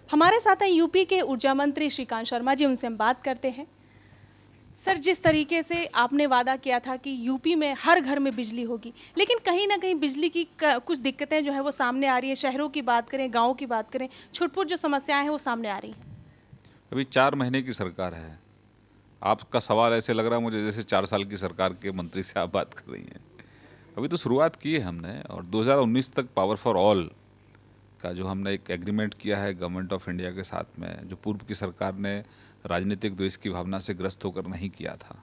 हमारे साथ हैं यूपी के ऊर्जा मंत्री श्रीकांत शर्मा जी, उनसे हम बात करते हैं। सर, जिस तरीके से आपने वादा किया था कि यूपी में हर घर में बिजली होगी, लेकिन कहीं ना कहीं बिजली की कुछ दिक्कतें जो है वो सामने आ रही है। शहरों की बात करें, गाँव की बात करें, छुटपुट जो समस्याएं हैं वो सामने आ रही हैं। अभी 4 महीने की सरकार है। आपका सवाल ऐसे लग रहा है मुझे जैसे 4 साल की सरकार के मंत्री से आप बात कर रही हैं। अभी तो शुरुआत की है हमने, और 2019 तक पावर फॉर ऑल का जो हमने एक एग्रीमेंट किया है गवर्नमेंट ऑफ इंडिया के साथ में, जो पूर्व की सरकार ने राजनीतिक द्वेष की भावना से ग्रस्त होकर नहीं किया था।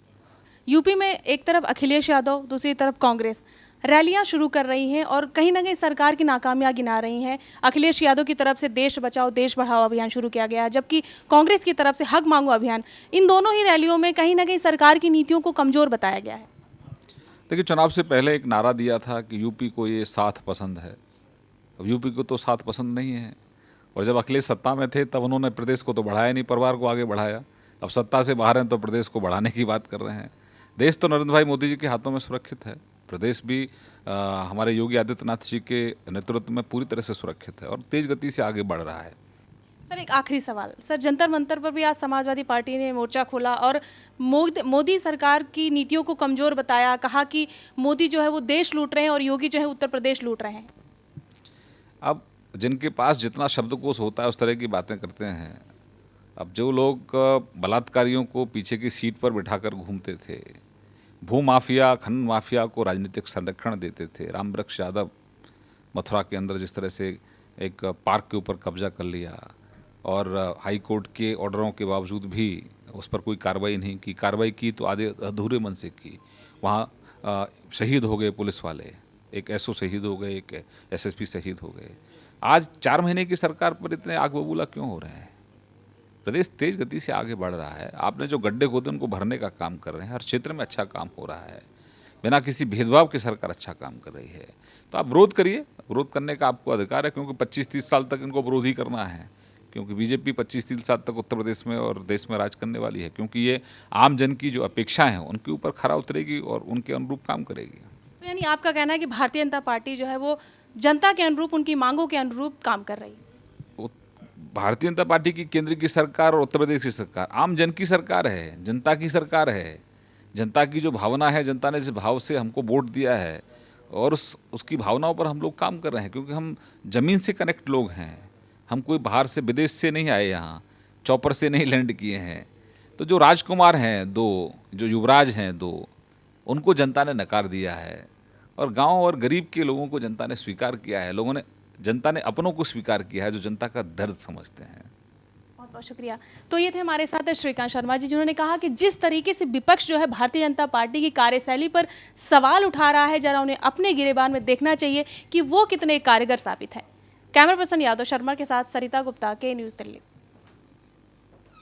यूपी में एक तरफ अखिलेश यादव, दूसरी तरफ कांग्रेस रैलियां शुरू कर रही हैं और कहीं ना कहीं सरकार की नाकामियां गिना रही हैं। अखिलेश यादव की तरफ से देश बचाओ देश बढ़ाओ अभियान शुरू किया गया है, जबकि कांग्रेस की तरफ से हक मांगो अभियान। इन दोनों ही रैलियों में कहीं ना कहीं सरकार की नीतियों को कमजोर बताया गया है। देखिए, चुनाव से पहले एक नारा दिया था कि यूपी को ये साथ पसंद है। अब यूपी को तो साथ पसंद नहीं है, और जब अखिलेश सत्ता में थे तब उन्होंने प्रदेश को तो बढ़ाया नहीं, परिवार को आगे बढ़ाया। अब सत्ता से बाहर हैं तो प्रदेश को बढ़ाने की बात कर रहे हैं। देश तो नरेंद्र भाई मोदी जी के हाथों में सुरक्षित है, प्रदेश भी हमारे योगी आदित्यनाथ जी के नेतृत्व में पूरी तरह से सुरक्षित है और तेज गति से आगे बढ़ रहा है। सर, एक आखिरी सवाल। सर, जंतर मंतर पर भी आज समाजवादी पार्टी ने मोर्चा खोला और मोदी सरकार की नीतियों को कमजोर बताया, कहा कि मोदी जो है वो देश लूट रहे हैं और योगी जो है उत्तर प्रदेश लूट रहे हैं। अब जिनके पास जितना शब्दकोश होता है उस तरह की बातें करते हैं। अब जो लोग बलात्कारियों को पीछे की सीट पर बिठाकर घूमते थे, भूमाफिया खनन माफिया को राजनीतिक संरक्षण देते थे, रामवृक्ष यादव मथुरा के अंदर जिस तरह से एक पार्क के ऊपर कब्जा कर लिया और हाई कोर्ट के ऑर्डरों के बावजूद भी उस पर कोई कार्रवाई नहीं की, कार्रवाई की तो आधे अधूरे मन से की। वहाँ शहीद हो गए पुलिस वाले, एक एसओ शहीद हो गए, एक एसएसपी शहीद हो गए। आज 4 महीने की सरकार पर इतने आग बबूला क्यों हो रहे हैं? प्रदेश तेज गति से आगे बढ़ रहा है। आपने जो गड्ढे खोदे उनको भरने का काम कर रहे हैं, हर क्षेत्र में अच्छा काम हो रहा है, बिना किसी भेदभाव की सरकार अच्छा काम कर रही है। तो आप विरोध करिए, विरोध करने का आपको अधिकार है, क्योंकि 25-30 साल तक इनको विरोध ही करना है, क्योंकि बीजेपी 25-30 साल तक उत्तर प्रदेश में और देश में राज करने वाली है, क्योंकि ये आम जन की जो अपेक्षाएं हैं उनके ऊपर खरा उतरेगी और उनके अनुरूप काम करेगी। तो यानी आपका कहना है कि भारतीय जनता पार्टी जो है वो जनता के अनुरूप, उनकी मांगों के अनुरूप काम कर रही है। भारतीय जनता पार्टी की केंद्र की सरकार और उत्तर प्रदेश की सरकार आम जन की सरकार है, जनता की सरकार है। जनता की जो भावना है, जनता ने जिस भाव से हमको वोट दिया है और उसकी भावनाओं पर हम लोग काम कर रहे हैं, क्योंकि हम ज़मीन से कनेक्ट लोग हैं। हम कोई बाहर से विदेश से नहीं आए, यहाँ चौपर से नहीं लैंड किए हैं। तो जो राजकुमार हैं 2, जो युवराज हैं 2, उनको जनता ने नकार दिया है, और गाँव और गरीब के लोगों को जनता ने स्वीकार किया है। जनता ने अपनों को स्वीकार किया है जो जनता का दर्द समझते हैं। बहुत बहुत शुक्रिया। तो ये थे हमारे साथ श्रीकांत शर्मा जी, जिन्होंने कहा कि जिस तरीके से विपक्ष जो है भारतीय जनता पार्टी की कार्यशैली पर सवाल उठा रहा है, जरा उन्हें अपने गिरेबान में देखना चाहिए कि वो कितने कारगर साबित है। कैमरा पर्सन यादव शर्मा के साथ सरिता गुप्ता, के न्यूज़ दिल्ली।